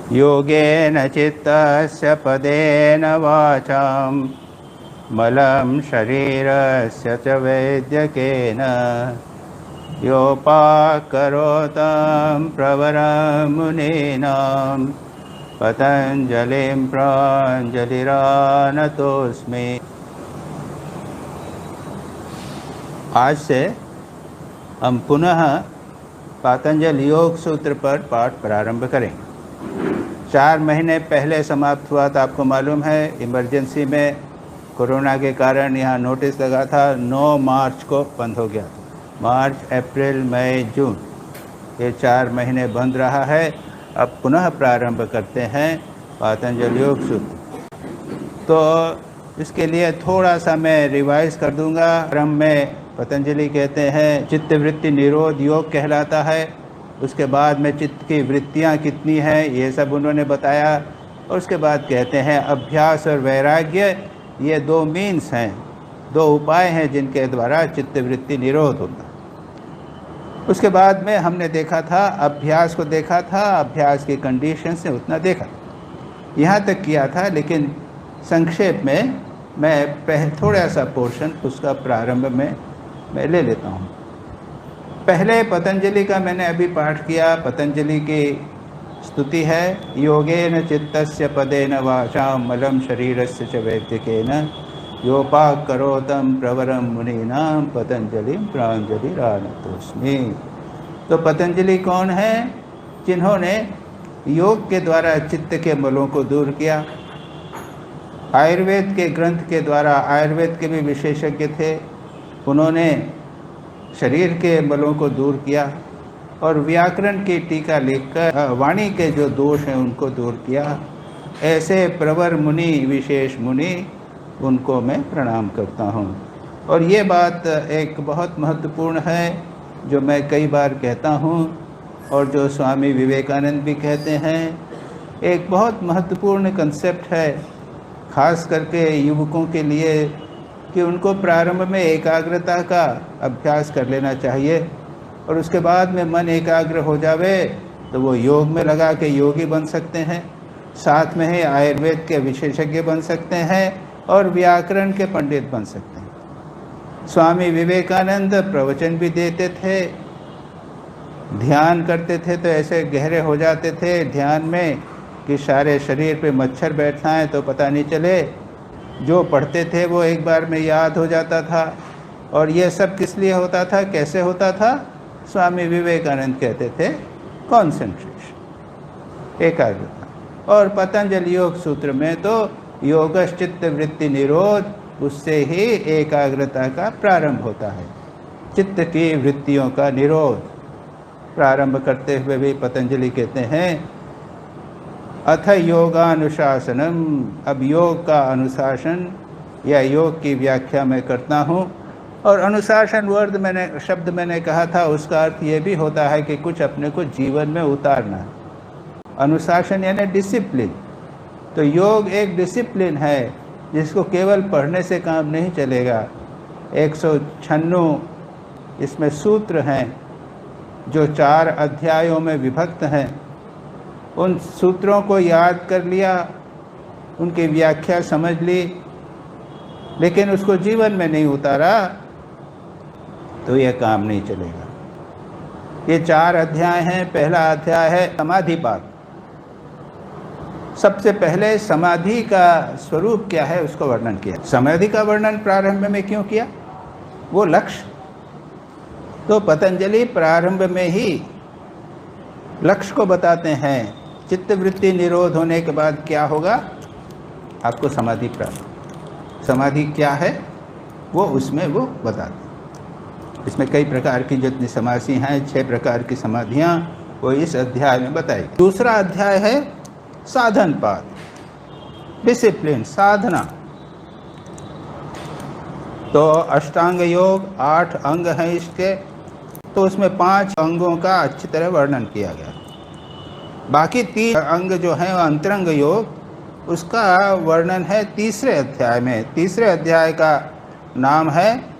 योगेन चित्तस्य पदेन वाचां मलं शरीरस्य च वैद्यकेन योपाकरोतं प्रवरं मुनीनां पतंजलिं प्राञ्जलिरानतोऽस्मि। आज से हम पुनः पतंजलि योग सूत्र पर पाठ प्रारंभ करेंगे। 4 महीने पहले समाप्त हुआ था, आपको मालूम है। इमरजेंसी में कोरोना के कारण यहाँ नोटिस लगा था, 9 मार्च को बंद हो गया था। मार्च, अप्रैल, मई, जून, ये 4 महीने बंद रहा है। अब पुनः प्रारंभ करते हैं पतंजलि योग सूत्र। तो इसके लिए थोड़ा सा मैं रिवाइज कर दूंगा। क्रम में पतंजलि कहते हैं चित्तवृत्ति निरोध योग कहलाता है। उसके बाद में चित्त की वृत्तियाँ कितनी हैं ये सब उन्होंने बताया। और उसके बाद कहते हैं अभ्यास और वैराग्य, ये 2 मीन्स हैं, 2 उपाय हैं जिनके द्वारा चित्तवृत्ति निरोध होता है। उसके बाद में हमने देखा था, अभ्यास को देखा था, अभ्यास की कंडीशन से उतना देखा, यहाँ तक किया था। लेकिन संक्षेप में मैं थोड़ा सा पोर्शन उसका प्रारंभ में मैं ले लेता हूँ। पहले पतंजलि का मैंने अभी पाठ किया। पतंजलि की स्तुति है, योगेन चित्तस्य पदेन वाचां मलं शरीरस्य च वैद्यकेन योपाकरोतं प्रवरं मुनीनां पतंजलिं प्राञ्जलिरानतोऽस्मि। तो पतंजलि कौन है? जिन्होंने योग के द्वारा चित्त के मलों को दूर किया। आयुर्वेद के ग्रंथ के द्वारा, आयुर्वेद के भी विशेषज्ञ थे, उन्होंने शरीर के मलों को दूर किया और व्याकरण की टीका लिखकर वाणी के जो दोष हैं उनको दूर किया। ऐसे प्रवर मुनि, विशेष मुनि, उनको मैं प्रणाम करता हूँ। और ये बात एक बहुत महत्वपूर्ण है जो मैं कई बार कहता हूँ और जो स्वामी विवेकानंद भी कहते हैं। एक बहुत महत्वपूर्ण कंसेप्ट है खास करके युवकों के लिए कि उनको प्रारंभ में एकाग्रता का अभ्यास कर लेना चाहिए और उसके बाद में मन एकाग्र हो जावे तो वो योग में लगा के योगी बन सकते हैं। साथ में ही आयुर्वेद के विशेषज्ञ बन सकते हैं और व्याकरण के पंडित बन सकते हैं। स्वामी विवेकानंद प्रवचन भी देते थे, ध्यान करते थे तो ऐसे गहरे हो जाते थे ध्यान में कि सारे शरीर पे मच्छर बैठना है तो पता नहीं चले। जो पढ़ते थे वो एक बार में याद हो जाता था। और ये सब किस लिए होता था, कैसे होता था? स्वामी विवेकानंद कहते थे कॉन्सेंट्रेशन, एकाग्रता। और पतंजलि योग सूत्र में तो योगश्चित्त वृत्ति निरोध, उससे ही एकाग्रता का प्रारंभ होता है, चित्त की वृत्तियों का निरोध। प्रारंभ करते हुए भी पतंजलि कहते हैं अथ योगानुशासनम। अब योग का अनुशासन या योग की व्याख्या मैं करता हूँ। और अनुशासन शब्द मैंने कहा था, उसका अर्थ ये भी होता है कि कुछ अपने को जीवन में उतारना। अनुशासन यानी डिसिप्लिन। तो योग एक डिसिप्लिन है जिसको केवल पढ़ने से काम नहीं चलेगा। 196 इसमें सूत्र हैं जो 4 अध्यायों में विभक्त हैं। उन सूत्रों को याद कर लिया, उनकी व्याख्या समझ ली, लेकिन उसको जीवन में नहीं उतारा तो यह काम नहीं चलेगा। ये 4 अध्याय हैं। पहला अध्याय है समाधिपाद। सबसे पहले समाधि का स्वरूप क्या है उसको वर्णन किया। समाधि का वर्णन प्रारंभ में क्यों किया? वो लक्ष्य। तो पतंजलि प्रारंभ में ही लक्ष्य को बताते हैं। चित्तवृत्ति निरोध होने के बाद क्या होगा? आपको समाधि प्राप्त। समाधि क्या है वो उसमें वो बताते हैं। इसमें कई प्रकार की जितनी समाधि हैं, 6 प्रकार की समाधियाँ वो इस अध्याय में बताई। दूसरा अध्याय है साधन पाद, डिसिप्लिन, साधना। तो अष्टांग योग 8 अंग हैं इसके, तो उसमें 5 अंगों का अच्छी तरह वर्णन किया गया। बाकी 3 अंग जो हैं अंतरंग योग, उसका वर्णन है तीसरे अध्याय में। तीसरे अध्याय का नाम है,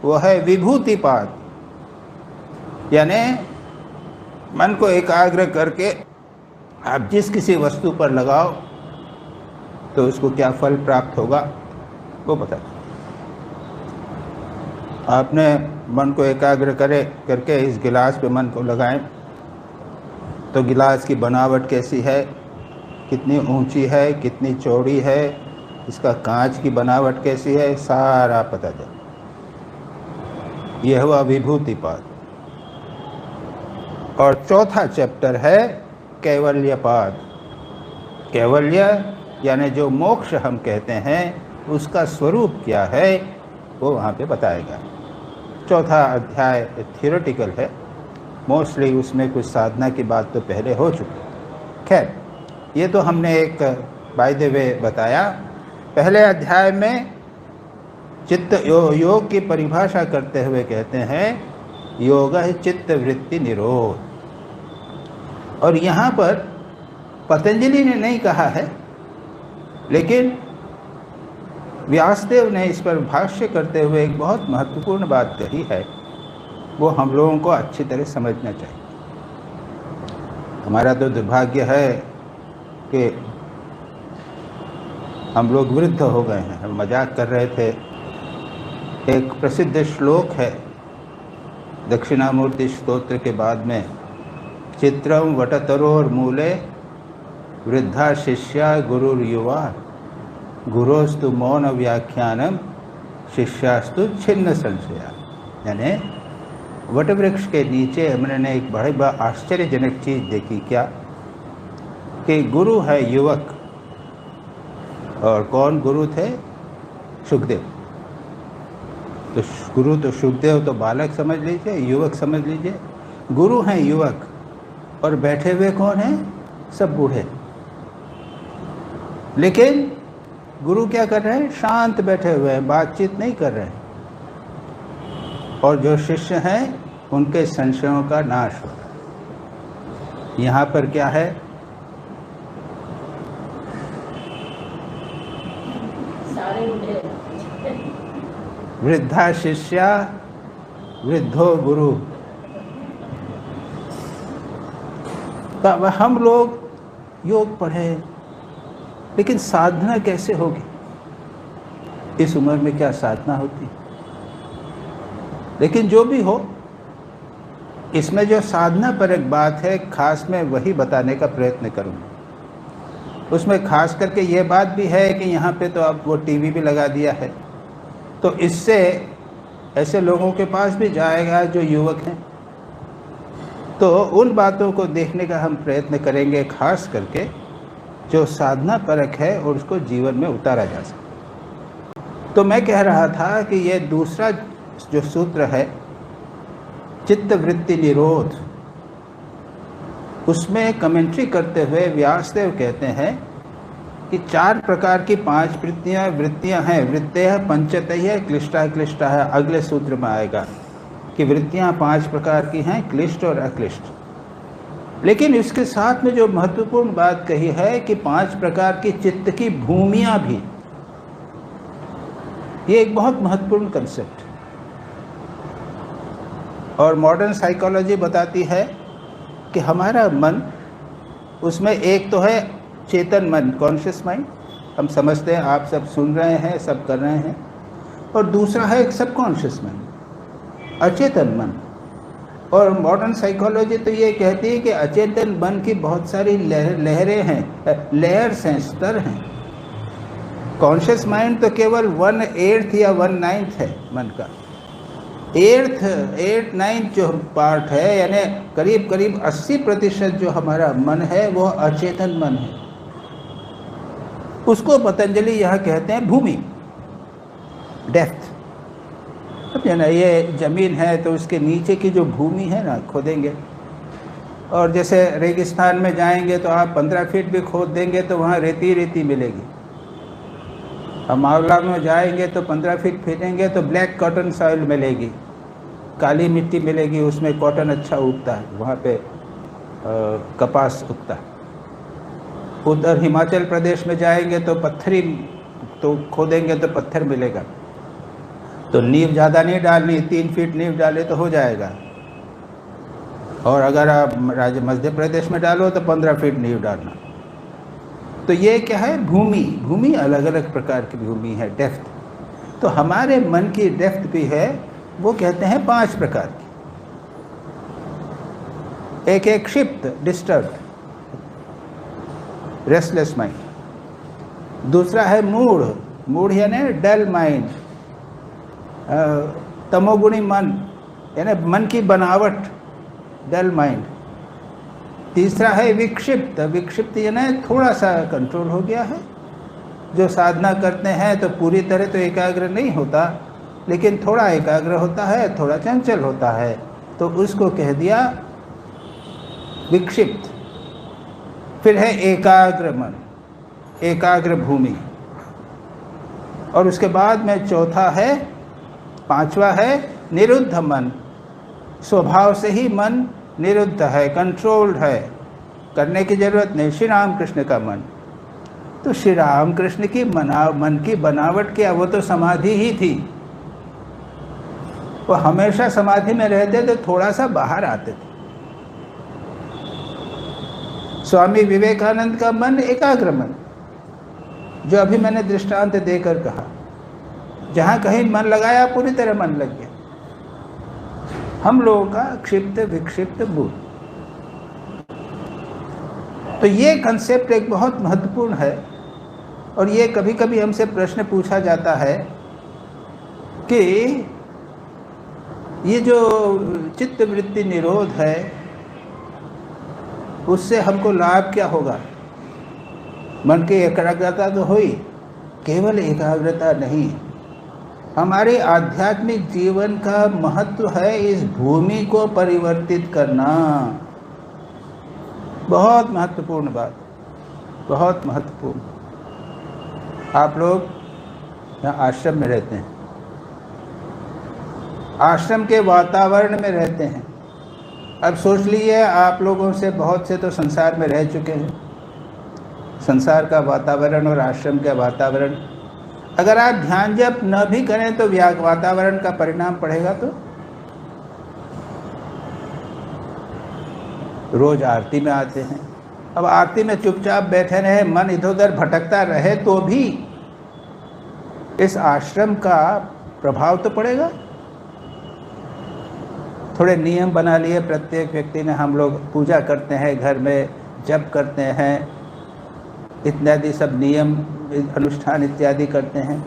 वो है विभूतिपाद, यानी मन को एकाग्र करके आप जिस किसी वस्तु पर लगाओ तो उसको क्या फल प्राप्त होगा वो बता। आपने मन को एकाग्र करके इस गिलास पे मन को लगाएं तो गिलास की बनावट कैसी है, कितनी ऊंची है, कितनी चौड़ी है, इसका कांच की बनावट कैसी है, सारा पता चले। यह हुआ विभूतिपाद। और चौथा चैप्टर है कैवल्यपाद। कैवल्य यानी जो मोक्ष हम कहते हैं उसका स्वरूप क्या है वो वहाँ पे बताएगा। चौथा अध्याय थियोरेटिकल है, मोस्टली उसमें कुछ साधना की बात तो पहले हो चुकी। खैर, ये तो हमने एक बाय द वे बताया। पहले अध्याय में चित्त योग की परिभाषा करते हुए कहते हैं योग है चित्त वृत्ति निरोध। और यहाँ पर पतंजलि ने नहीं कहा है, लेकिन व्यासदेव ने इस पर भाष्य करते हुए एक बहुत महत्वपूर्ण बात कही है, वो हम लोगों को अच्छी तरह समझना चाहिए। हमारा तो दुर्भाग्य है कि हम लोग वृद्ध हो गए हैं। हम मजाक कर रहे थे, एक प्रसिद्ध श्लोक है दक्षिणामूर्ति स्तोत्र के बाद में, चित्रम वटतरोर मूले वृद्धा शिष्या गुरुर्युवा गुरोस्तु मौन व्याख्यानम शिष्यास्तु छिन्न संशया। यानी वटवृक्ष के नीचे हमने एक बड़े आश्चर्यजनक चीज़ देखी। क्या कि गुरु है युवक, और कौन गुरु थे? सुखदेव। तो गुरु तो सुखदेव तो बालक समझ लीजिए, युवक समझ लीजिए। गुरु हैं युवक और बैठे हुए कौन हैं? सब बूढ़े। लेकिन गुरु क्या कर रहे हैं? शांत बैठे हुए हैं, बातचीत नहीं कर रहे हैं। और जो शिष्य हैं उनके संशयों का नाश हो रहा है। यहाँ पर क्या है? वृद्धा शिष्या वृद्धो गुरु। तब हम लोग योग पढ़े, लेकिन साधना कैसे होगी? इस उम्र में क्या साधना होती? लेकिन जो भी हो, इसमें जो साधना पर एक बात है, खास मैं वही बताने का प्रयत्न करूँगा। उसमें खास करके ये बात भी है कि यहाँ पे तो अब वो टीवी भी लगा दिया है, तो इससे ऐसे लोगों के पास भी जाएगा जो युवक हैं, तो उन बातों को देखने का हम प्रयत्न करेंगे, खास करके जो साधना परक है और उसको जीवन में उतारा जा सके। तो मैं कह रहा था कि ये दूसरा जो सूत्र है चित्त वृत्ति निरोध, उसमें कमेंट्री करते हुए व्यासदेव कहते हैं कि 4 प्रकार की 5 वृत्तियाँ हैं। वृत्तयः पंचतयः क्लिष्टा क्लिष्टा है, अगले सूत्र में आएगा कि वृत्तियाँ 5 प्रकार की हैं, क्लिष्ट और अक्लिष्ट। लेकिन इसके साथ में जो महत्वपूर्ण बात कही है कि 5 प्रकार की चित्त की भूमियाँ भी, ये एक बहुत महत्वपूर्ण कंसेप्ट। और मॉडर्न साइकोलॉजी बताती है कि हमारा मन, उसमें एक तो है चेतन मन, कॉन्शियस माइंड, हम समझते हैं, आप सब सुन रहे हैं, सब कर रहे हैं। और दूसरा है एक सबकॉन्शियस माइंड, अचेतन मन। और मॉडर्न साइकोलॉजी तो ये कहती है कि अचेतन मन की बहुत सारी लहरें हैं, लेयर्स हैं, स्तर हैं। कॉन्शियस माइंड तो केवल 1/8 या 1/9 है मन का। 8 9 जो पार्ट है, यानी करीब करीब 80% जो हमारा मन है वो अचेतन मन है। उसको पतंजलि यहाँ कहते हैं भूमि, डेप्थ। समझे ना? ये ज़मीन है तो उसके नीचे की जो भूमि है ना, खोदेंगे। और जैसे रेगिस्तान में जाएंगे तो आप 15 फीट भी खोद देंगे तो वहाँ रेती रेती मिलेगी। हम मावला में जाएंगे तो 15 फीट फेंकेंगे तो ब्लैक कॉटन सॉइल मिलेगी, काली मिट्टी मिलेगी, उसमें कॉटन अच्छा उगता है, वहाँ पे कपास उगता है। उधर हिमाचल प्रदेश में जाएंगे तो पत्थरी, तो खोदेंगे तो पत्थर मिलेगा। तो नींव ज़्यादा नहीं डालनी, 3 फीट नींव डाले तो हो जाएगा। और अगर आप राज्य मध्य प्रदेश में डालो तो 15 फीट नींव डालना। तो ये क्या है, भूमि। भूमि अलग अलग प्रकार की भूमि है, डेप्थ। तो हमारे मन की डेप्थ भी है, वो कहते हैं 5 प्रकार की। एक है क्षिप्त, डिस्टर्ब, रेस्टलेस माइंड। दूसरा है मूढ़, मूढ़ यानी डल माइंड, तमोगुणी मन यानी मन की बनावट, डल माइंड। तीसरा है विक्षिप्त, विक्षिप्त यानी थोड़ा सा कंट्रोल हो गया है। जो साधना करते हैं तो पूरी तरह तो एकाग्र नहीं होता, लेकिन थोड़ा एकाग्र होता है, थोड़ा चंचल होता है, तो उसको कह दिया विक्षिप्त। फिर है एकाग्र मन, एकाग्र भूमि। और उसके बाद में चौथा है, 5वां है निरुद्ध मन। स्वभाव से ही मन निरुद्ध है, कंट्रोल्ड है, करने की जरूरत नहीं। श्री राम कृष्ण का मन, तो श्री राम कृष्ण की मन की बनावट क्या, वो तो समाधि ही थी। वो हमेशा समाधि में रहते थे, थोड़ा सा बाहर आते थे। स्वामी विवेकानंद का मन एकाग्र मन, जो अभी मैंने दृष्टांत देकर कहा, जहाँ कहीं मन लगाया पूरी तरह मन लग गया। हम लोगों का क्षिप्त विक्षिप्त मूल। तो ये कंसेप्ट एक बहुत महत्वपूर्ण है। और ये कभी कभी हमसे प्रश्न पूछा जाता है कि ये जो चित्त वृत्ति निरोध है, उससे हमको लाभ क्या होगा। मन की एकाग्रता तो हुई, केवल एकाग्रता नहीं, हमारे आध्यात्मिक जीवन का महत्व है इस भूमि को परिवर्तित करना। बहुत महत्वपूर्ण बात, बहुत महत्वपूर्ण। आप लोग यहाँ आश्रम में रहते हैं, आश्रम के वातावरण में रहते हैं। अब सोच लीजिए, आप लोगों से बहुत से तो संसार में रह चुके हैं। संसार का वातावरण और आश्रम का वातावरण, अगर आप ध्यान जप न भी करें तो वातावरण का परिणाम पड़ेगा। तो रोज आरती में आते हैं, अब आरती में चुपचाप बैठे रहे, मन इधर उधर भटकता रहे, तो भी इस आश्रम का प्रभाव तो पड़ेगा। थोड़े नियम बना लिए प्रत्येक व्यक्ति ने, हम लोग पूजा करते हैं, घर में जप करते हैं, इत्यादि सब नियम अनुष्ठान इत्यादि करते हैं।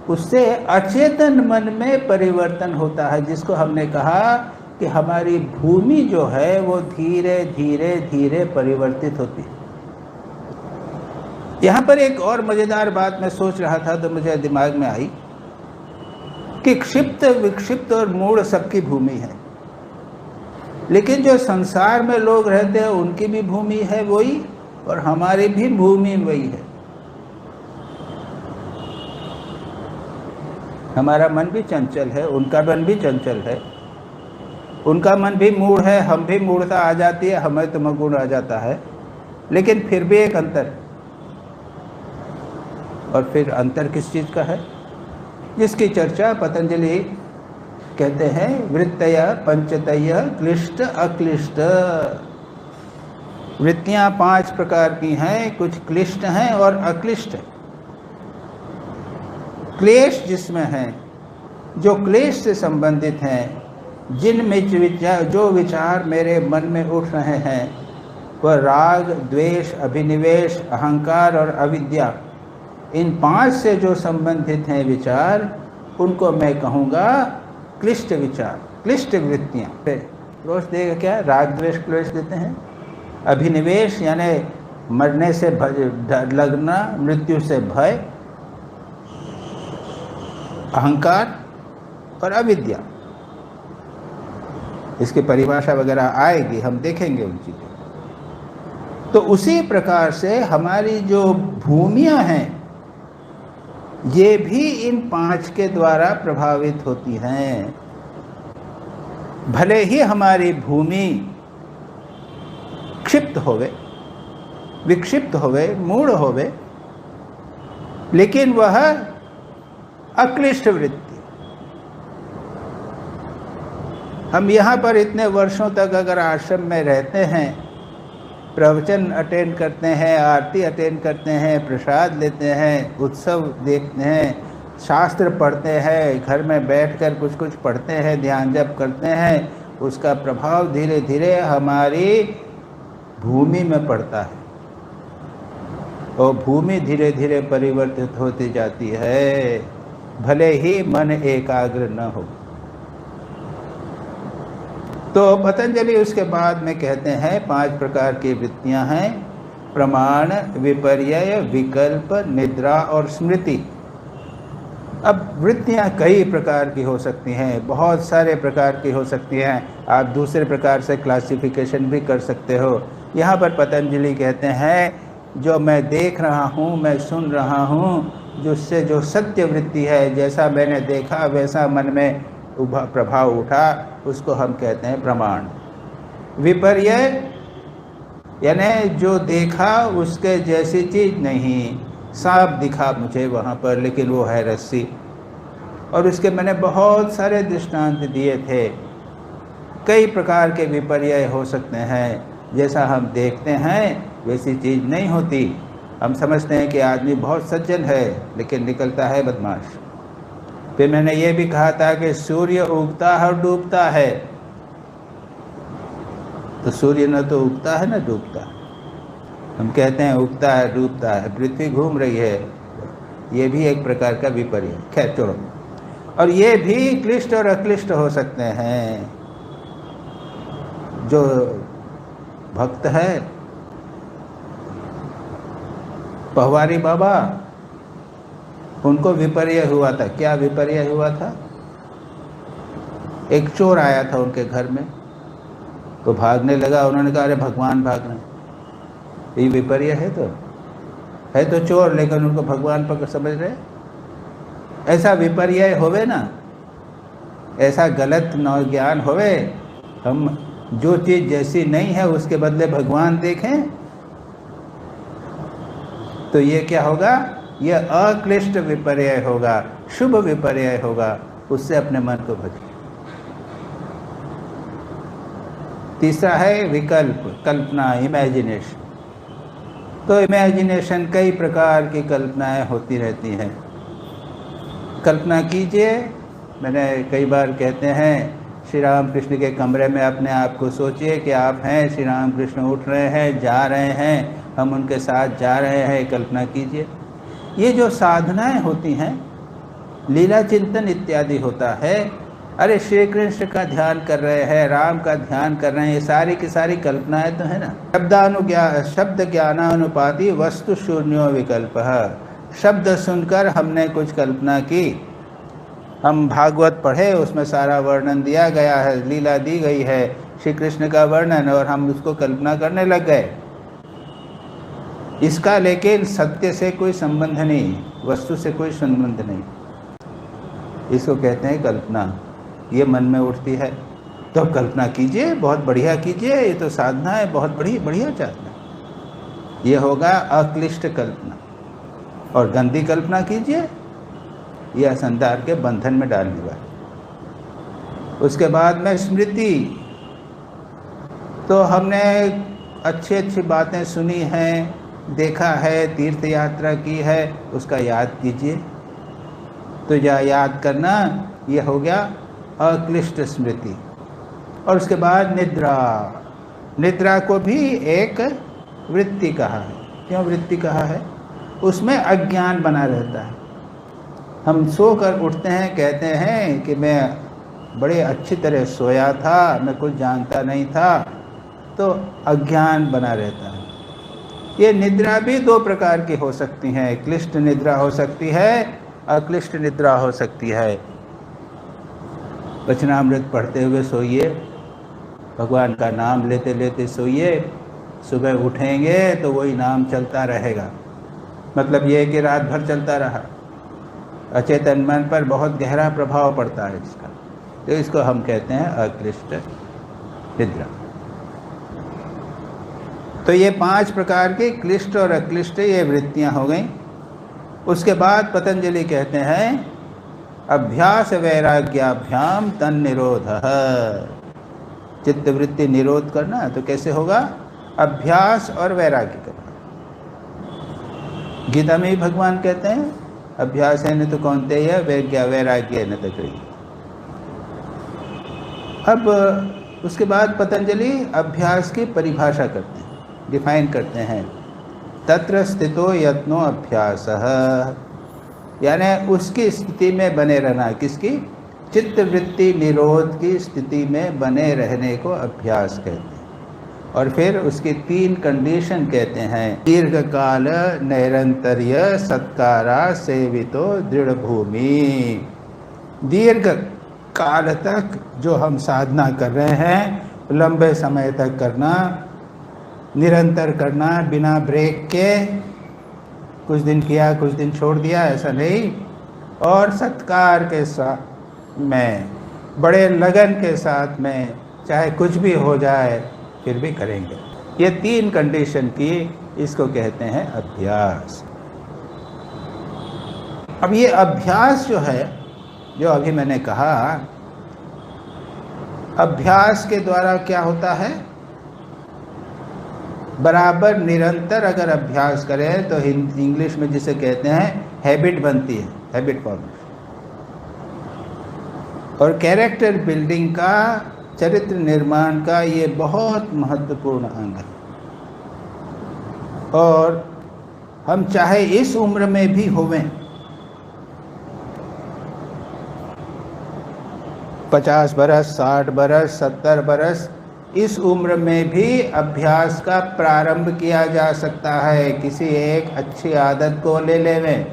उससे अचेतन मन में परिवर्तन होता है, जिसको हमने कहा कि हमारी भूमि जो है वो धीरे धीरे धीरे परिवर्तित होती है। यहाँ पर एक और मज़ेदार बात मैं सोच रहा था तो मुझे दिमाग में आई कि क्षिप्त विक्षिप्त और मूढ़ सबकी भूमि है, लेकिन जो संसार में लोग रहते हैं उनकी भी भूमि है वही, और हमारी भी भूमि वही है। हमारा मन भी चंचल है, उनका मन भी चंचल है, उनका मन भी मूढ़ है, हम भी मूढ़ता आ जाती है, हमें तमोगुण आ जाता है, लेकिन फिर भी एक अंतर। और फिर अंतर किस चीज़ का है, जिसकी चर्चा पतंजलि कहते हैं वृत्तय पंचतय क्लिष्ट अक्लिष्ट। वृत्तियाँ 5 प्रकार की हैं, कुछ क्लिष्ट हैं और अक्लिष्ट हैं। क्लेश जिसमें हैं, जो क्लेश से संबंधित हैं, जो विचार मेरे मन में उठ रहे हैं, वह राग द्वेष अभिनिवेश अहंकार और अविद्या, इन 5 से जो संबंधित हैं विचार, उनको मैं कहूँगा क्लिष्ट विचार, क्लिष्ट वृत्तियाँ। रोज देगा क्या, राग द्वेष क्लेश देते हैं। अभिनिवेश यानी मरने से डर लगना, मृत्यु से भय, अहंकार और अविद्या। इसकी परिभाषा वगैरह आएगी, हम देखेंगे उन चीज़ों। तो उसी प्रकार से हमारी जो भूमियाँ हैं ये भी इन 5 के द्वारा प्रभावित होती हैं। भले ही हमारी भूमि क्षिप्त होवे, विक्षिप्त होवे, मूढ़ होवे, लेकिन वह अक्लिष्ट वृत्ति, हम यहाँ पर इतने वर्षों तक अगर आश्रम में रहते हैं, प्रवचन अटेंड करते हैं, आरती अटेंड करते हैं, प्रसाद लेते हैं, उत्सव देखते हैं, शास्त्र पढ़ते हैं, घर में बैठकर कुछ कुछ पढ़ते हैं, ध्यान जप करते हैं, उसका प्रभाव धीरे धीरे हमारी भूमि में पड़ता है और भूमि धीरे धीरे परिवर्तित होती जाती है, भले ही मन एकाग्र न हो। तो पतंजलि उसके बाद में कहते हैं 5 प्रकार की वृत्तियां हैं: प्रमाण, विपर्यय, विकल्प, निद्रा और स्मृति। अब वृत्तियां कई प्रकार की हो सकती हैं, बहुत सारे प्रकार की हो सकती हैं। आप दूसरे प्रकार से क्लासिफिकेशन भी कर सकते हो। यहाँ पर पतंजलि कहते हैं जो मैं देख रहा हूँ, मैं सुन रहा हूँ, जिससे जो सत्य वृत्ति है, जैसा मैंने देखा वैसा मन में प्रभाव उठा, उसको हम कहते हैं प्रमाण। विपर्य यानी जो देखा उसके जैसी चीज़ नहीं, सांप दिखा मुझे वहाँ पर लेकिन वो है रस्सी, और उसके मैंने बहुत सारे दृष्टांत दिए थे। कई प्रकार के विपर्य हो सकते हैं, जैसा हम देखते हैं वैसी चीज़ नहीं होती। हम समझते हैं कि आदमी बहुत सज्जन है लेकिन निकलता है बदमाश। फिर मैंने ये भी कहा था कि सूर्य उगता है और डूबता है, तो सूर्य न तो उगता है न डूबता। हम कहते हैं उगता है डूबता है, पृथ्वी घूम रही है, ये भी एक प्रकार का विपर्य। खैर छोड़ो। और ये भी क्लिष्ट और अक्लिष्ट हो सकते हैं। जो भक्त है पहवारी बाबा, उनको विपर्य हुआ था। क्या विपर्य हुआ था? एक चोर आया था उनके घर में, तो भागने लगा। उन्होंने कहा अरे भगवान भाग रहे। ये विपर्य है तो चोर, लेकिन उनको भगवान पर समझ रहे। ऐसा विपर्य होवे ना, ऐसा गलत ज्ञान होवे, हम जो चीज़ जैसी नहीं है उसके बदले भगवान देखें, तो ये क्या होगा? यह अक्लिष्ट विपर्य होगा, शुभ विपर्य होगा। उससे अपने मन को बचाए। तीसरा है विकल्प, कल्पना, इमेजिनेशन। तो इमेजिनेशन, कई प्रकार की कल्पनाएं होती रहती हैं। कल्पना कीजिए, मैंने कई बार कहते हैं, श्री राम कृष्ण के कमरे में अपने आप को सोचिए कि आप हैं, श्री राम कृष्ण उठ रहे हैं, जा रहे हैं, हम उनके साथ जा रहे हैं। कल्पना कीजिए। ये जो साधनाएं होती हैं, लीला चिंतन इत्यादि होता है, अरे श्री कृष्ण का ध्यान कर रहे हैं, राम का ध्यान कर रहे हैं, ये सारी की सारी कल्पनाएं तो है ना। शब्द ज्ञानानुपाति वस्तु शून्यो विकल्प। शब्द सुनकर हमने कुछ कल्पना की। हम भागवत पढ़े, उसमें सारा वर्णन दिया गया है, लीला दी गई है, श्री कृष्ण का वर्णन, और हम उसको कल्पना करने लग गए। इसका लेकिन सत्य से कोई संबंध नहीं, वस्तु से कोई संबंध नहीं। इसको कहते हैं कल्पना। ये मन में उठती है तो कल्पना कीजिए, बहुत बढ़िया कीजिए, ये तो साधना है, बहुत बढ़िया साधना। ये होगा अक्लिष्ट कल्पना। और गंदी कल्पना कीजिए, यह संसार के बंधन में डालने वाली। उसके बाद में स्मृति, तो हमने अच्छी अच्छी बातें सुनी हैं, देखा है, तीर्थ यात्रा की है, उसका याद कीजिए। तो याद करना, ये हो गया अक्लिष्ट स्मृति। और उसके बाद निद्रा। निद्रा को भी एक वृत्ति कहा है। क्यों वृत्ति कहा है? उसमें अज्ञान बना रहता है। हम सोकर उठते हैं, कहते हैं कि मैं बड़े अच्छी तरह सोया था, मैं कुछ जानता नहीं था, तो अज्ञान बना रहता है। ये निद्रा भी 2 प्रकार की हो सकती हैं। क्लिष्ट निद्रा हो सकती है, अक्लिष्ट निद्रा हो सकती है। वचनामृत पढ़ते हुए सोइए, भगवान का नाम लेते लेते सोइए, सुबह उठेंगे तो वही नाम चलता रहेगा। मतलब ये कि रात भर चलता रहा, अचेतन मन पर बहुत गहरा प्रभाव पड़ता है इसका। तो इसको हम कहते हैं अक्लिष्ट निद्रा। तो ये 5 प्रकार की क्लिष्ट और अक्लिष्ट ये वृत्तियां हो गई। उसके बाद पतंजलि कहते हैं अभ्यास वैराग्याभ्याम तन निरोधः। चित्तवृत्ति निरोध करना, तो कैसे होगा? अभ्यास और वैराग्य करना। गीता में ही भगवान कहते हैं अभ्यास है न तो कौन्तेय वैराग्य न तो गृह्य। अब उसके बाद पतंजलि अभ्यास की परिभाषा करते हैं, डिफाइन करते हैं। तत्र स्थितो यत्नो अभ्यासः, यानी उसकी स्थिति में बने रहना। किसकी? चित्तवृत्ति निरोध की स्थिति में बने रहने को अभ्यास कहते हैं। और फिर उसकी 3 कंडीशन कहते हैं। दीर्घ काल नैरंतर्य सत्कारा सेवितो दृढ़ भूमि। दीर्घ काल तक जो हम साधना कर रहे हैं, लंबे समय तक करना, निरंतर करना, बिना ब्रेक के, कुछ दिन किया कुछ दिन छोड़ दिया, ऐसा नहीं। और सत्कार के साथ में, बड़े लगन के साथ में, चाहे कुछ भी हो जाए फिर भी करेंगे। ये 3 कंडीशन की, इसको कहते हैं अभ्यास। अब ये अभ्यास जो है, जो अभी मैंने कहा, अभ्यास के द्वारा क्या होता है? बराबर निरंतर अगर अभ्यास करें तो इंग्लिश में जिसे कहते हैं हैबिट बनती है, हैबिट फॉर्मेशन। और कैरेक्टर बिल्डिंग का, चरित्र निर्माण का ये बहुत महत्वपूर्ण अंग है। और हम चाहे इस उम्र में भी होवें, 50 बरस, 60 बरस, 70 बरस, इस उम्र में भी अभ्यास का प्रारंभ किया जा सकता है। किसी एक अच्छी आदत को ले लें।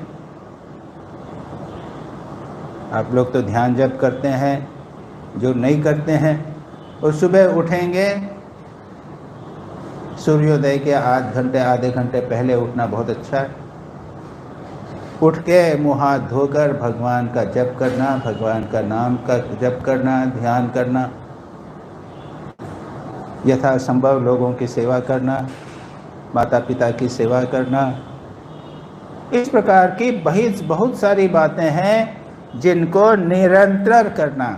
आप लोग तो ध्यान जप करते हैं, जो नहीं करते हैं, और सुबह उठेंगे, सूर्योदय के आधे घंटे पहले उठना बहुत अच्छा है। उठ के मुँह हाथ धोकर भगवान का जप करना, भगवान का नाम का जप करना, ध्यान करना, यथासंभव लोगों की सेवा करना, माता पिता की सेवा करना। इस प्रकार की बहुत सारी बातें हैं जिनको निरंतर करना।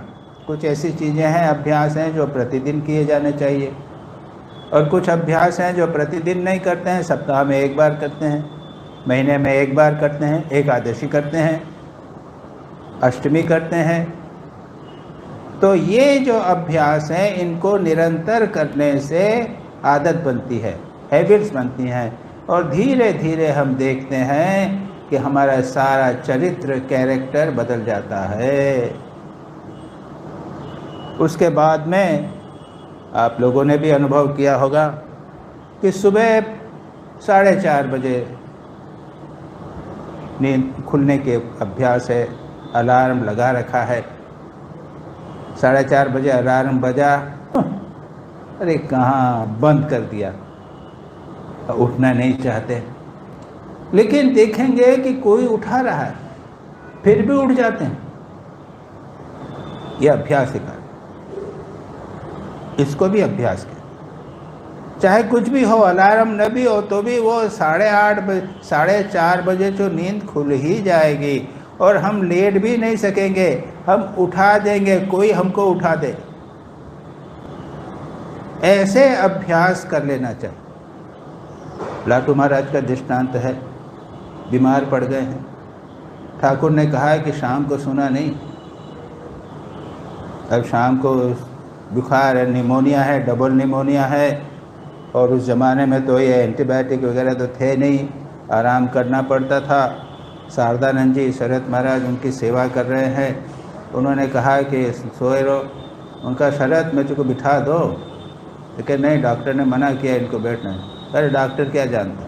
कुछ ऐसी चीज़ें हैं, अभ्यास हैं जो प्रतिदिन किए जाने चाहिए, और कुछ अभ्यास हैं जो प्रतिदिन नहीं करते हैं, सप्ताह में 1 बार करते हैं, महीने में 1 बार करते हैं, एकादशी करते हैं, अष्टमी करते हैं। तो ये जो अभ्यास हैं, इनको निरंतर करने से आदत बनती है, हैबिट्स बनती हैं, और धीरे धीरे हम देखते हैं कि हमारा सारा चरित्र, कैरेक्टर बदल जाता है। उसके बाद में आप लोगों ने भी अनुभव किया होगा कि सुबह 4:30 बजे नींद खुलने के अभ्यास है, अलार्म लगा रखा है। 4:30 बजे अलार्म बजा, अरे कहाँ, बंद कर दिया, उठना नहीं चाहते। लेकिन देखेंगे कि कोई उठा रहा है, फिर भी उठ जाते हैं। यह अभ्यास है, इसको भी अभ्यास है। चाहे कुछ भी हो, अलार्म न भी हो तो भी वो 4:30 बजे जो नींद खुल ही जाएगी, और हम लेट भी नहीं सकेंगे, हम उठा देंगे, कोई हमको उठा दे। ऐसे अभ्यास कर लेना चाहिए। लाटू महाराज का दृष्टांत है, बीमार पड़ गए हैं, ठाकुर ने कहा है कि शाम को सोना नहीं। अब शाम को बुखार है, निमोनिया है, डबल निमोनिया है, और उस ज़माने में तो ये एंटीबायोटिक वगैरह तो थे नहीं, आराम करना पड़ता था। शारदानंद जी, शरद महाराज उनकी सेवा कर रहे हैं, उन्होंने कहा कि सोए रहो। उनका शरद मुझे को बिठा दो, लेकिन नहीं, डॉक्टर ने मना किया इनको बैठना। अरे डॉक्टर क्या जानता,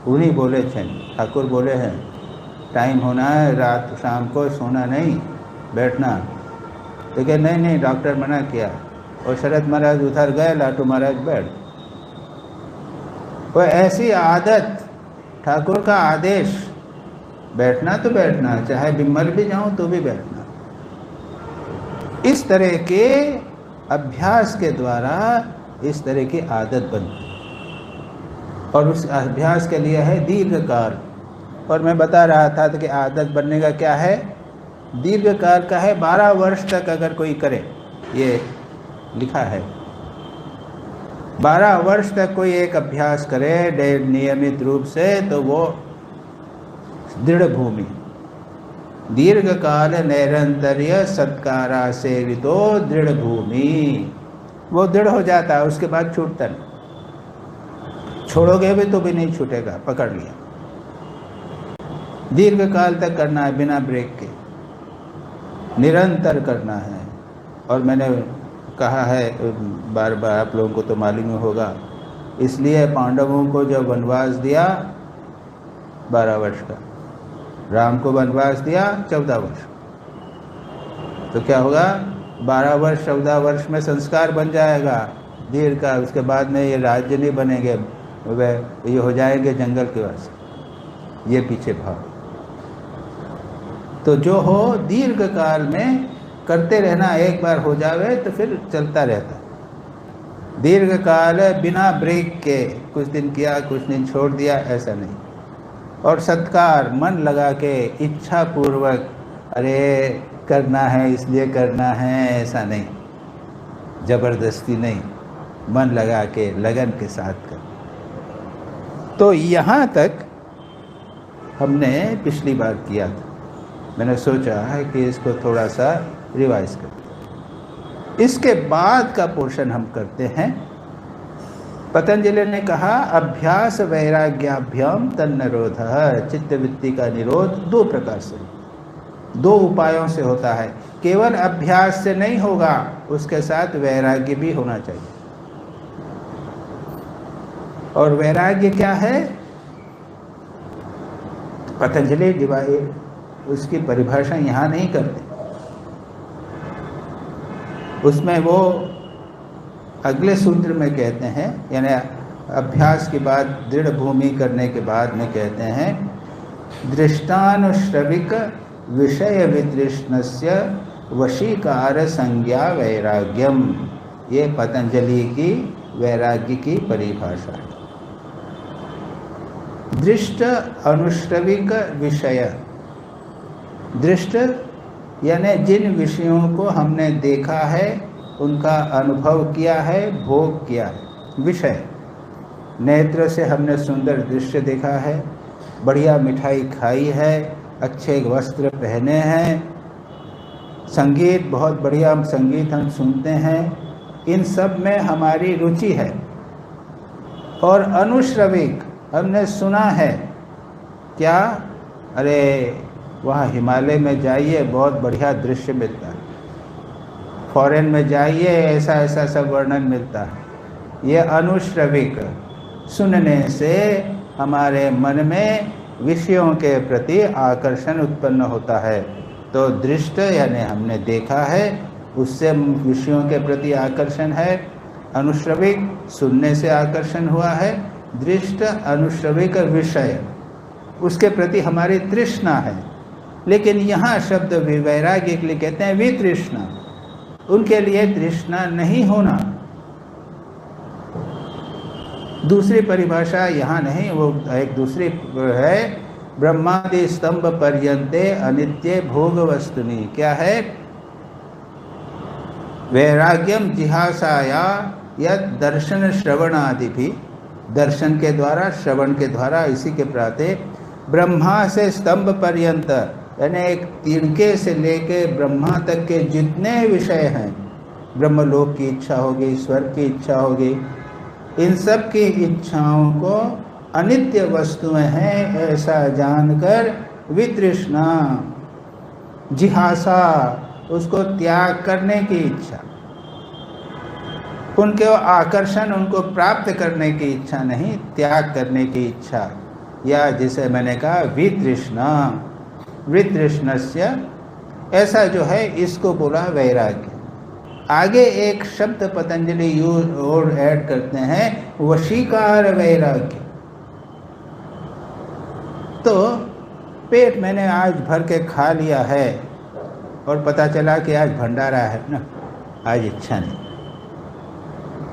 उन्हीं बोले थे, ठाकुर बोले हैं टाइम होना है, रात शाम को सोना नहीं, बैठना। लेकिन नहीं, डॉक्टर मना किया, और शरद महाराज उधर गए, लाटू महाराज बैठ। कोई ऐसी आदत, ठाकुर का आदेश, बैठना तो बैठना, चाहे बिमर भी जाऊं तो भी बैठना। इस तरह के अभ्यास के द्वारा इस तरह की आदत बनती है, और उस अभ्यास के लिए है दीर्घकाल। और मैं बता रहा था कि आदत बनने का क्या है, दीर्घकाल का है। 12 वर्ष तक अगर कोई करे, ये लिखा है 12 वर्ष तक कोई एक अभ्यास करे नियमित रूप से तो वो दृढ़ भूमि, दीर्घ काल नैरंतर्य सत्कारा सेवितो दृढ़ भूमि, वो दृढ़ हो जाता है, उसके बाद छूटता नहीं। छोड़ोगे भी तो भी नहीं छूटेगा, पकड़ लिया। दीर्घ काल तक करना है, बिना ब्रेक के निरंतर करना है। और मैंने कहा है बार बार, आप लोगों को तो मालूम होगा, इसलिए पांडवों को जब वनवास दिया 12 वर्ष का, राम को वनवास दिया 14 वर्ष, तो क्या होगा? 12 वर्ष 14 वर्ष में संस्कार बन जाएगा दीर्घ का। उसके बाद में ये राज्य नहीं बनेंगे, वे ये हो जाएंगे जंगल के वास। ये पीछे भाव। तो जो हो दीर्घ काल में करते रहना, एक बार हो जावे तो फिर चलता रहता। दीर्घ काल बिना ब्रेक के, कुछ दिन किया कुछ दिन छोड़ दिया, ऐसा नहीं। और सत्कार मन लगा के इच्छा पूर्वक, अरे करना है इसलिए करना है, ऐसा नहीं, जबरदस्ती नहीं, मन लगा के लगन के साथ कर। तो यहाँ तक हमने पिछली बार किया था। मैंने सोचा है कि इसको थोड़ा सा रिवाइज करते। इसके बाद का पोर्शन हम करते हैं। पतंजलि ने कहा अभ्यास वैराग्याभ्याम तन्निरोधः, चित्तवृत्ति का निरोध 2 प्रकार से, 2 उपायों से होता है। केवल अभ्यास से नहीं होगा, उसके साथ वैराग्य भी होना चाहिए। और वैराग्य क्या है? पतंजलि डिवाइड उसकी परिभाषा यहाँ नहीं करते, उसमें वो अगले सूत्र में कहते हैं, यानी अभ्यास के बाद दृढ़ भूमि करने के बाद में कहते हैं, दृष्टानुश्रविक विषय वितृष्णस्य वशीकार संज्ञा वैराग्यम। ये पतंजलि की वैराग्य की परिभाषा है। दृष्ट अनुश्रविक विषय, दृष्ट यानी जिन विषयों को हमने देखा है, उनका अनुभव किया है, भोग किया है। विषय, नेत्र से हमने सुंदर दृश्य देखा है, बढ़िया मिठाई खाई है, अच्छे वस्त्र पहने हैं, संगीत, बहुत बढ़िया संगीत हम सुनते हैं, इन सब में हमारी रुचि है। और अनुश्रविक, हमने सुना है क्या, अरे वहाँ हिमालय में जाइए बहुत बढ़िया दृश्य मिलता है, फॉरेन में जाइए ऐसा ऐसा सब वर्णन मिलता है। ये अनुश्रविक, सुनने से हमारे मन में विषयों के प्रति आकर्षण उत्पन्न होता है। तो दृष्ट यानी हमने देखा है, उससे विषयों के प्रति आकर्षण है। अनुश्रविक, सुनने से आकर्षण हुआ है। दृष्ट अनुश्रविक विषय, उसके प्रति हमारी तृष्णा है। लेकिन यहाँ शब्द वैराग्य के लिए कहते हैं वितृष्णा, उनके लिए तृष्णा नहीं होना। दूसरी परिभाषा यहाँ नहीं, वो एक दूसरी है, ब्रह्मादि स्तंभ पर्यंते अनित्य भोग वस्तुनि। क्या है? वैराग्यम जिहासाया यद दर्शन श्रवण आदि भी, दर्शन के द्वारा, श्रवण के द्वारा, इसी के प्राते ब्रह्मा से स्तंभ पर्यंत, यानी एक तिनके से लेके ब्रह्मा तक के जितने विषय हैं, ब्रह्मलोक की इच्छा होगी, स्वर्ग की इच्छा होगी, इन सब की इच्छाओं को अनित्य वस्तुएं हैं ऐसा जानकर वितृष्णा, जिहासा, उसको त्याग करने की इच्छा, उनके आकर्षण, उनको प्राप्त करने की इच्छा नहीं, त्याग करने की इच्छा। या जिसे मैंने कहा वितृष्णा, वितृष्णस्य, ऐसा जो है इसको बोला वैराग्य। आगे एक शब्द पतंजलि यूज और ऐड करते हैं, वशीकार वैराग्य। तो पेट मैंने आज भर के खा लिया है और पता चला कि आज भंडारा है ना, आज इच्छा नहीं,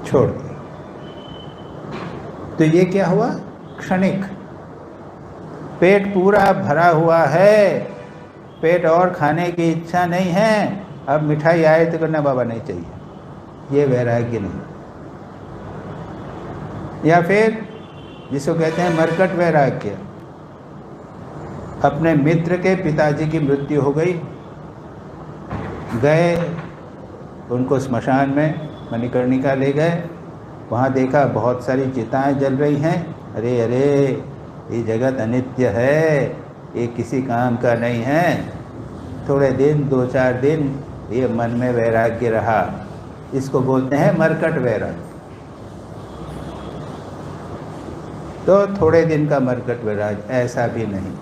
छोड़ दिया। तो ये क्या हुआ? क्षणिक। पेट पूरा भरा हुआ है, पेट और खाने की इच्छा नहीं है, अब मिठाई आए तो करना बाबा नहीं चाहिए, ये वैराग्य नहीं। या फिर जिसको कहते हैं मरकट वैराग्य। अपने मित्र के पिताजी की मृत्यु हो गई, गए उनको स्मशान में मणिकर्णिका ले गए, वहाँ देखा बहुत सारी चिताएं जल रही हैं। अरे अरे, ये जगत अनित्य है, ये किसी काम का नहीं है। थोड़े दिन, 2-4 दिन ये मन में वैराग्य रहा, इसको बोलते हैं मरकट वैराग्य। तो थोड़े दिन का मरकट वैराग्य, ऐसा भी नहीं।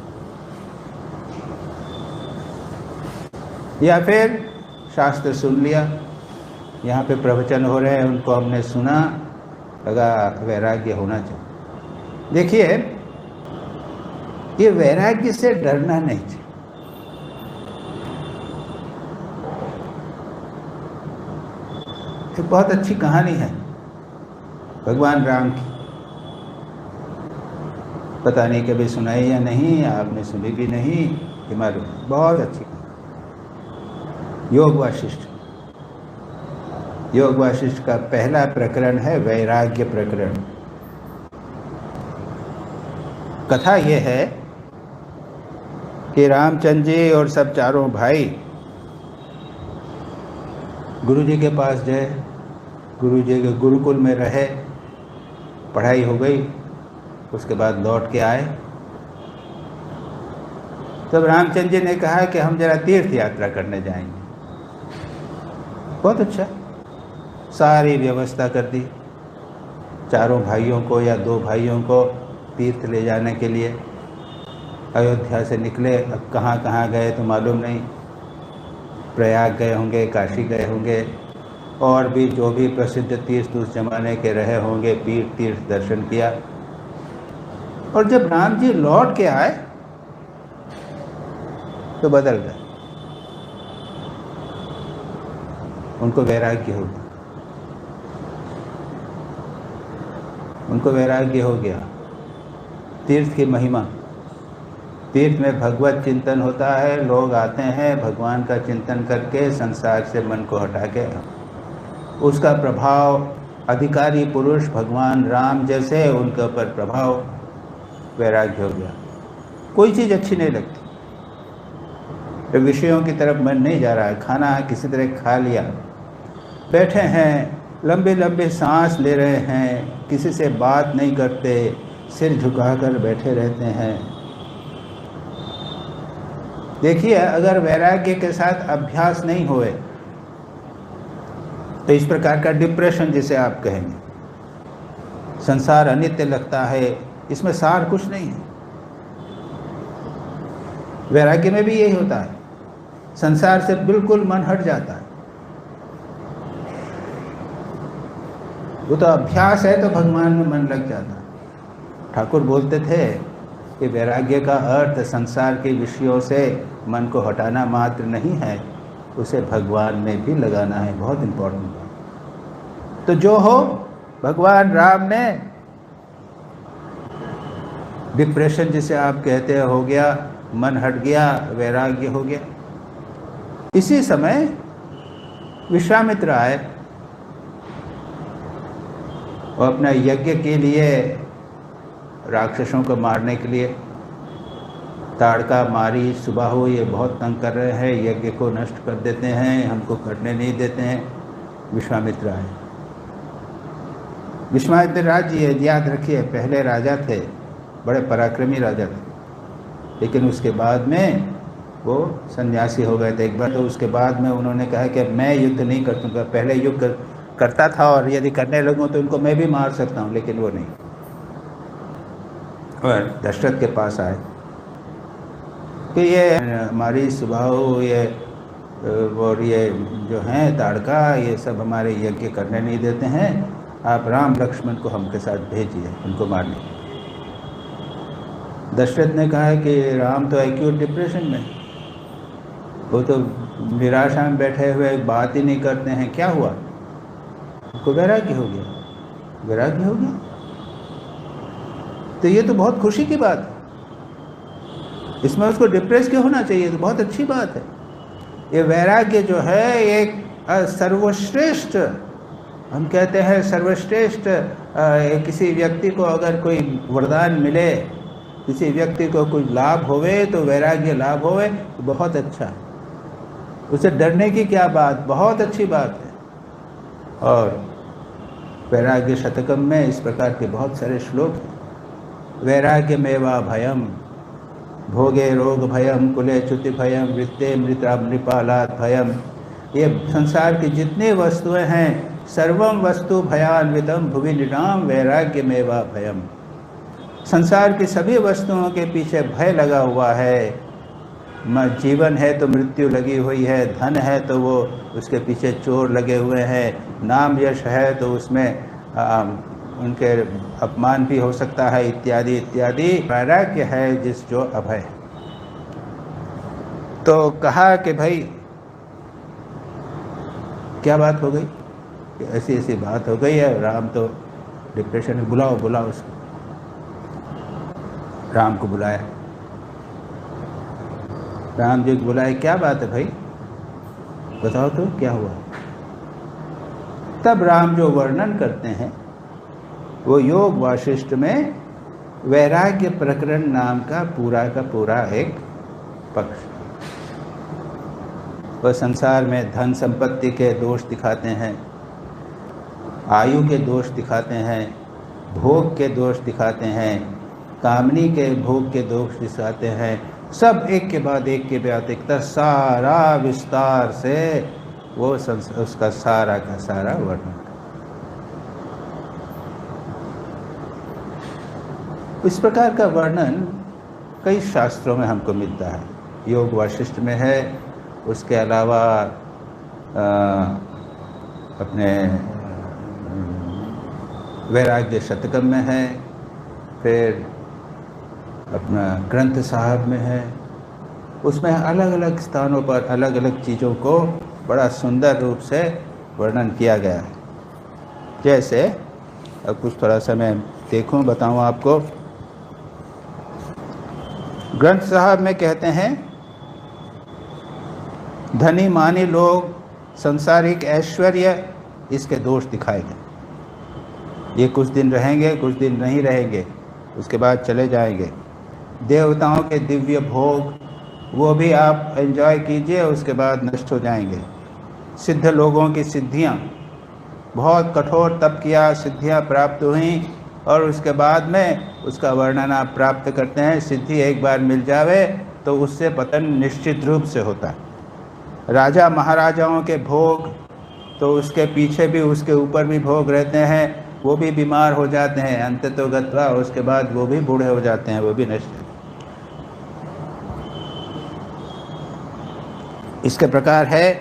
या फिर शास्त्र सुन लिया, यहाँ पे प्रवचन हो रहे हैं, उनको हमने सुना, लगा वैराग्य होना चाहिए। देखिए, ये वैराग्य से डरना नहीं चाहिए। एक बहुत अच्छी कहानी है भगवान राम की, पता नहीं कभी सुनाई या नहीं, आपने सुनी भी नहीं, ये मालूम, बहुत अच्छी कहानी। योग वाशिष्ठ। योग वाशिष्ठ का पहला प्रकरण है वैराग्य प्रकरण। कथा ये है कि रामचंद्र जी और सब चारों भाई गुरु जी के पास गए, गुरु जी के गुरुकुल में रहे, पढ़ाई हो गई, उसके बाद लौट के आए। तब रामचंद्र जी ने कहा कि हम जरा तीर्थ यात्रा करने जाएंगे। बहुत अच्छा, सारी व्यवस्था कर दी चारों भाइयों को या 2 भाइयों को तीर्थ ले जाने के लिए। अयोध्या से निकले, अब कहाँ कहाँ गए तो मालूम नहीं, प्रयाग गए होंगे, काशी गए होंगे, और भी जो भी प्रसिद्ध तीर्थ उस जमाने के रहे होंगे, पीठ तीर्थ दर्शन किया। और जब राम जी लौट के आए तो बदल गए, उनको वैराग्य हो गया, उनको वैराग्य हो गया। तीर्थ की महिमा, तीर्थ में भगवत चिंतन होता है, लोग आते हैं भगवान का चिंतन करके, संसार से मन को हटा के, उसका प्रभाव अधिकारी पुरुष भगवान राम जैसे उनके ऊपर प्रभाव, वैराग्य हो गया। कोई चीज़ अच्छी नहीं लगती, तो विषयों की तरफ मन नहीं जा रहा है, खाना किसी तरह खा लिया, बैठे हैं, लंबे लंबे सांस ले रहे हैं, किसी से बात नहीं करते, सिर झुकाकर बैठे रहते हैं। देखिए, अगर वैराग्य के साथ अभ्यास नहीं होए तो इस प्रकार का डिप्रेशन जिसे आप कहेंगे, संसार अनित्य लगता है, इसमें सार कुछ नहीं है। वैराग्य में भी यही होता है, संसार से बिल्कुल मन हट जाता है। वो तो अभ्यास है तो भगवान में मन लग जाता है। ठाकुर बोलते थे कि वैराग्य का अर्थ संसार के विषयों से मन को हटाना मात्र नहीं है, उसे भगवान में भी लगाना है। बहुत इम्पोर्टेंट बात। तो जो हो, भगवान राम ने डिप्रेशन जिसे आप कहते हो गया, मन हट गया, वैराग्य हो गया। इसी समय विश्वामित्र आए और अपना यज्ञ के लिए, राक्षसों को मारने के लिए, ताड़का, मारी, सुबाहु ये बहुत तंग कर रहे हैं, यज्ञ को नष्ट कर देते हैं, हमको करने नहीं देते हैं। विश्वामित्र आए। विश्वामित्र राज्य याद रखिए, पहले राजा थे, बड़े पराक्रमी राजा थे, लेकिन उसके बाद में वो सन्यासी हो गए थे एक बार। तो उसके बाद में उन्होंने कहा कि मैं युद्ध नहीं कर सकूँगा, पहले युद्ध करता था और यदि करने लगूँ तो इनको मैं भी मार सकता हूँ, लेकिन वो नहीं। और दशरथ के पास आए कि ये हमारी सुबाहु, ये और ये जो हैं ताड़का, ये सब हमारे यज्ञ करने नहीं देते हैं, आप राम लक्ष्मण को हमके साथ भेजिए उनको मारने। दशरथ ने कहा कि राम तो एक्यूट डिप्रेशन में, वो तो निराशा में बैठे हुए, बात ही नहीं करते हैं, क्या हुआ? उनको वैराग्य हो गया, वैराग्य हो गया। तो ये तो बहुत खुशी की बात है, इसमें उसको डिप्रेस क्यों होना चाहिए? तो बहुत अच्छी बात है। ये वैराग्य जो है एक सर्वश्रेष्ठ हम कहते हैं सर्वश्रेष्ठ किसी व्यक्ति को अगर कोई वरदान मिले, किसी व्यक्ति को कुछ लाभ होवे तो वैराग्य लाभ होवे तो बहुत अच्छा, उसे डरने की क्या बात, बहुत अच्छी बात है। और वैराग्य शतकम में इस प्रकार के बहुत सारे श्लोक हैं। वैराग्य मेवा भयम, भोगे रोग भयम, कुले च्युति भयम, वृत्ते मृता नृपालात भयम। ये संसार की जितनी वस्तुएं हैं, सर्वम वस्तु भयान्वितम भुवि नृणाम वैराग्य मेवा भयम। संसार की सभी वस्तुओं के पीछे भय लगा हुआ है। जीवन है तो मृत्यु लगी हुई है, धन है तो वो उसके पीछे चोर लगे हुए हैं, नाम यश है तो उसमें उनके अपमान भी हो सकता है, इत्यादि इत्यादि। वैराग्य है जिस जो अभय। तो कहा कि भाई क्या बात हो गई, ऐसी ऐसी बात हो गई है, राम तो डिप्रेशन में, बुलाओ बुलाओ उसको। राम को बुलाया, राम जी को बुलाए, क्या बात है भाई, बताओ तो क्या हुआ। तब राम जो वर्णन करते हैं वो योग वाशिष्ठ में वैराग्य प्रकरण नाम का पूरा एक पक्ष। वह संसार में धन संपत्ति के दोष दिखाते हैं, आयु के दोष दिखाते हैं, भोग के दोष दिखाते हैं, कामनी के भोग के दोष दिखाते हैं। सब एक के बाद एक सारा विस्तार से वो उसका सारा का सारा वर्णन। इस प्रकार का वर्णन कई शास्त्रों में हमको मिलता है। योग वाशिष्ठ में है, उसके अलावा अपने वैराग्य शतकम में है, फिर अपना ग्रंथ साहब में है। उसमें अलग अलग स्थानों पर अलग अलग चीज़ों को बड़ा सुंदर रूप से वर्णन किया गया है। जैसे अब कुछ थोड़ा सा मैं देखूं, बताऊं आपको। ग्रंथ साहब में कहते हैं, धनी मानी लोग संसारिक ऐश्वर्य इसके दोष दिखाए गए। ये कुछ दिन रहेंगे, कुछ दिन नहीं रहेंगे, उसके बाद चले जाएंगे। देवताओं के दिव्य भोग वो भी आप एंजॉय कीजिए, उसके बाद नष्ट हो जाएंगे। सिद्ध लोगों की सिद्धियां, बहुत कठोर तप किया, सिद्धियां प्राप्त हुई और उसके बाद में उसका वर्णन आप प्राप्त करते हैं। सिद्धि एक बार मिल जावे तो उससे पतन निश्चित रूप से होता है। राजा महाराजाओं के भोग तो उसके पीछे भी उसके ऊपर भी भोग रहते हैं, वो भी बीमार हो जाते हैं, अंत तो गत्वा, उसके बाद वो भी बूढ़े हो जाते हैं, वो भी नष्ट। इसके प्रकार है।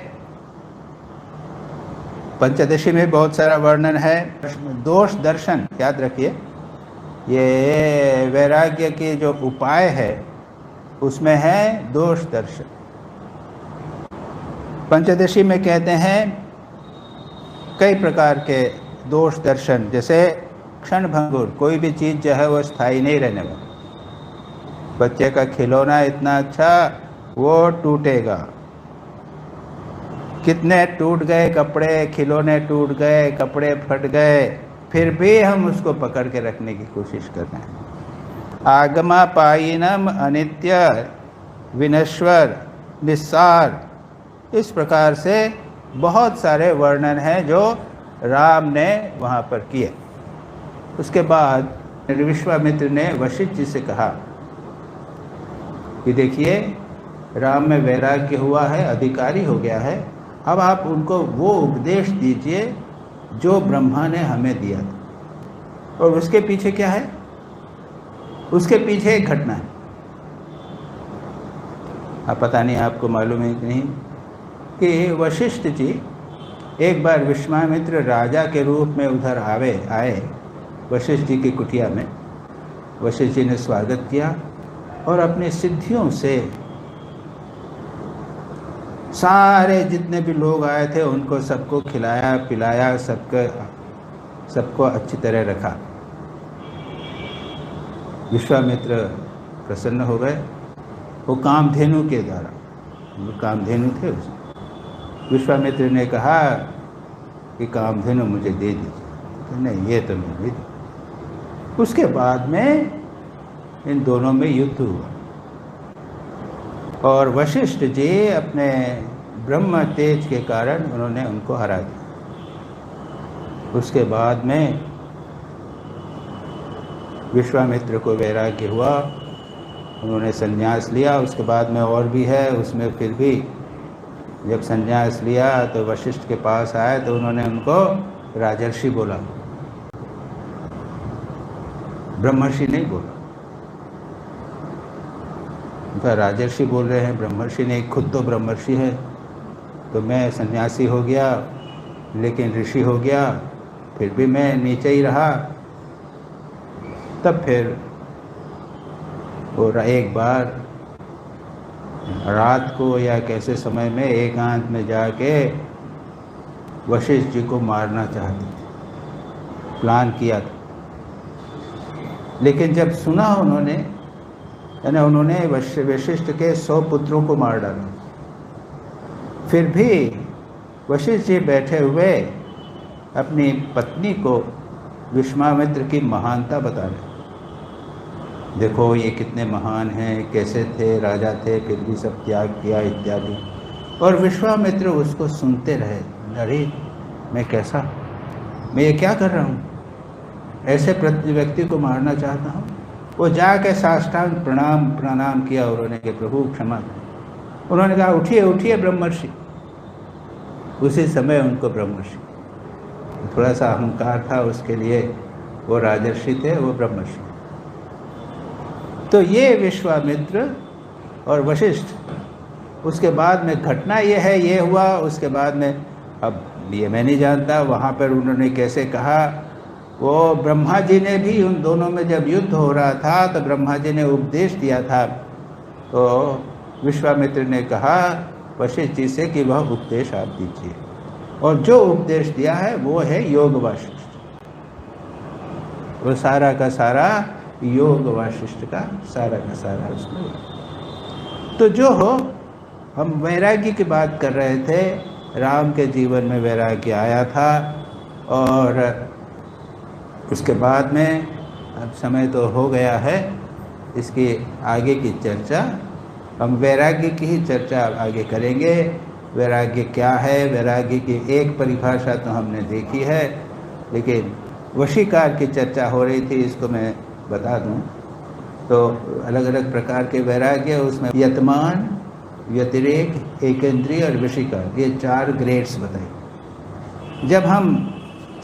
पंचदशी में बहुत सारा वर्णन है। दोष दर्शन याद रखिए, ये वैराग्य के जो उपाय है उसमें है दोष दर्शन। पंचदशी में कहते हैं कई प्रकार के दोष दर्शन, जैसे क्षण भंगुर, कोई भी चीज़ जो है वो स्थायी नहीं रहने वाली। बच्चे का खिलौना इतना अच्छा, वो टूटेगा। कितने टूट गए कपड़े, खिलौने टूट गए, कपड़े फट गए, फिर भी हम उसको पकड़ के रखने की कोशिश कर रहे हैं। आगमा पायिनम अनित्य विनश्वर निस्सार, इस प्रकार से बहुत सारे वर्णन हैं जो राम ने वहाँ पर किए। उसके बाद विश्वामित्र ने वशिष्ठ जी से कहा कि देखिए, राम में वैराग्य हुआ है, अधिकारी हो गया है, अब आप उनको वो उपदेश दीजिए जो ब्रह्मा ने हमें दिया था। और उसके पीछे क्या है, उसके पीछे एक घटना है। अब पता नहीं आपको मालूम है कि नहीं, कि वशिष्ठ जी एक बार विश्वामित्र राजा के रूप में उधर आए वशिष्ठ जी की कुटिया में। वशिष्ठ जी ने स्वागत किया और अपनी सिद्धियों से सारे जितने भी लोग आए थे उनको सबको खिलाया पिलाया, सबको अच्छी तरह रखा। विश्वामित्र प्रसन्न हो गए। वो कामधेनु के द्वारा, वो कामधेनु थे उसमें। विश्वामित्र ने कहा कि कामधेनु मुझे दे दीजिए। तो नहीं, ये तो नहीं दी। उसके बाद में इन दोनों में युद्ध हुआ और वशिष्ठ जी अपने ब्रह्म तेज के कारण उन्होंने उनको हरा दिया। उसके बाद में विश्वामित्र को वैराग्य हुआ, उन्होंने संन्यास लिया। उसके बाद में और भी है, उसमें फिर भी जब संन्यास लिया तो वशिष्ठ के पास आए तो उन्होंने उनको राजर्षि बोला, ब्रह्मर्षि नहीं बोला। उनका राजर्षि बोल रहे हैं, ब्रह्मर्षि नहीं। खुद तो ब्रह्मर्षि है, तो मैं सन्यासी हो गया लेकिन ऋषि हो गया, फिर भी मैं नीचे ही रहा। तब फिर वो एक बार रात को या कैसे समय में एकांत में जाके वशिष्ठ जी को मारना चाहते थे, प्लान किया था। लेकिन जब सुना उन्होंने, यानी उन्होंने वशिष्ठ के 100 पुत्रों को मार डाला, फिर भी वशिष्ठ जी बैठे हुए अपनी पत्नी को विश्वामित्र की महानता बता रहे, देखो ये कितने महान हैं, कैसे थे, राजा थे, फिर भी सब त्याग किया इत्यादि। और विश्वामित्र उसको सुनते रहे। अरे मैं कैसा, मैं ये क्या कर रहा हूँ, ऐसे व्यक्ति को मारना चाहता हूँ। वो जाके साष्टांग प्रणाम किया उन्होंने कि प्रभु क्षमा करें। उन्होंने कहा उठिए उठिए ब्रह्मर्षि। उसी समय उनको ब्रह्मर्षि, थोड़ा सा अहंकार था उसके लिए, वो राजर्षि थे, वो ब्रह्मर्षि। तो ये विश्वामित्र और वशिष्ठ। उसके बाद में घटना ये है, ये हुआ। उसके बाद में अब ये मैं नहीं जानता वहाँ पर उन्होंने कैसे कहा। वो ब्रह्मा जी ने भी उन दोनों में जब युद्ध हो रहा था तो ब्रह्मा जी ने उपदेश दिया था, तो विश्वामित्र ने कहा वशिष्ठ जी से कि वह उपदेश आप दीजिए। और जो उपदेश दिया है वो है योग वासिष्ठ। वो सारा का सारा योग वासिष्ठ का सारा उसमें। तो जो हो, हम वैराग्य की बात कर रहे थे। राम के जीवन में वैराग्य आया था और उसके बाद में अब समय तो हो गया है, इसकी आगे की चर्चा हम वैराग्य की ही चर्चा आगे करेंगे। वैराग्य क्या है, वैराग्य की एक परिभाषा तो हमने देखी है, लेकिन वशीकार की चर्चा हो रही थी, इसको मैं बता दूं। तो अलग अलग प्रकार के वैराग्य, उसमें यतमान, व्यतिरेक, एकेंद्रीय और वशीकार, ये 4 ग्रेड्स बताए। जब हम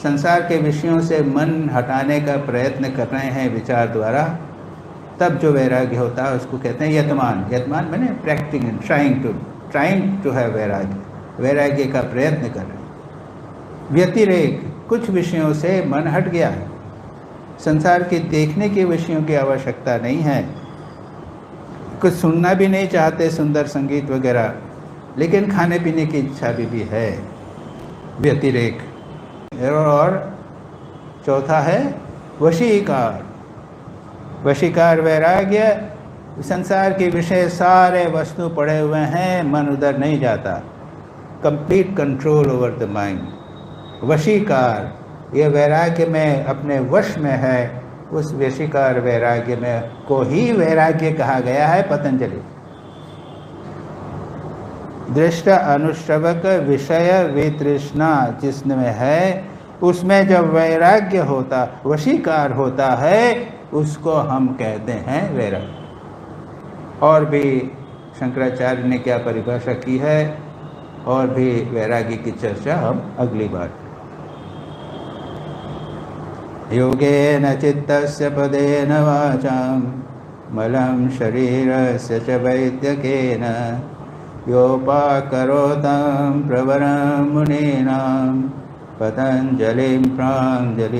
संसार के विषयों से मन हटाने का प्रयत्न कर रहे हैं विचार द्वारा, तब जो वैराग्य होता है उसको कहते हैं यतमान। यतमान मैंने प्रैक्टिंग, ट्राइंग टू हैव वैराग्य, वैराग्य का प्रयत्न कर रहे हैं। व्यतिरेक, कुछ विषयों से मन हट गया है, संसार के देखने के विषयों की आवश्यकता नहीं है, कुछ सुनना भी नहीं चाहते सुंदर संगीत वगैरह, लेकिन खाने पीने की इच्छा भी है, व्यतिरेक। और चौथा है वशीकार। वशीकार वैराग्य, संसार के विषय सारे वस्तु पड़े हुए हैं, मन उधर नहीं जाता, complete control over the mind. वशीकार, ये वैराग्य में अपने वश में है, उस वशीकार वैराग्य में को ही वैराग्य कहा गया है पतंजलि। दृष्ट अनुश्रवक विषय वितृष्णा जिसमें है, उसमें जब वैराग्य होता, वशीकार होता है, उसको हम कहते हैं वैराग्य। और भी शंकराचार्य ने क्या परिभाषा की है, और भी वैराग्य की चर्चा हम अगली बार। योगेन चित्तस्य पदेन वाचां मलं शरीरस्य च वैद्यकेन योपाकरोतं प्रवरं मुनीनां पतञ्जलिं प्राञ्जलिरानतोऽस्मि।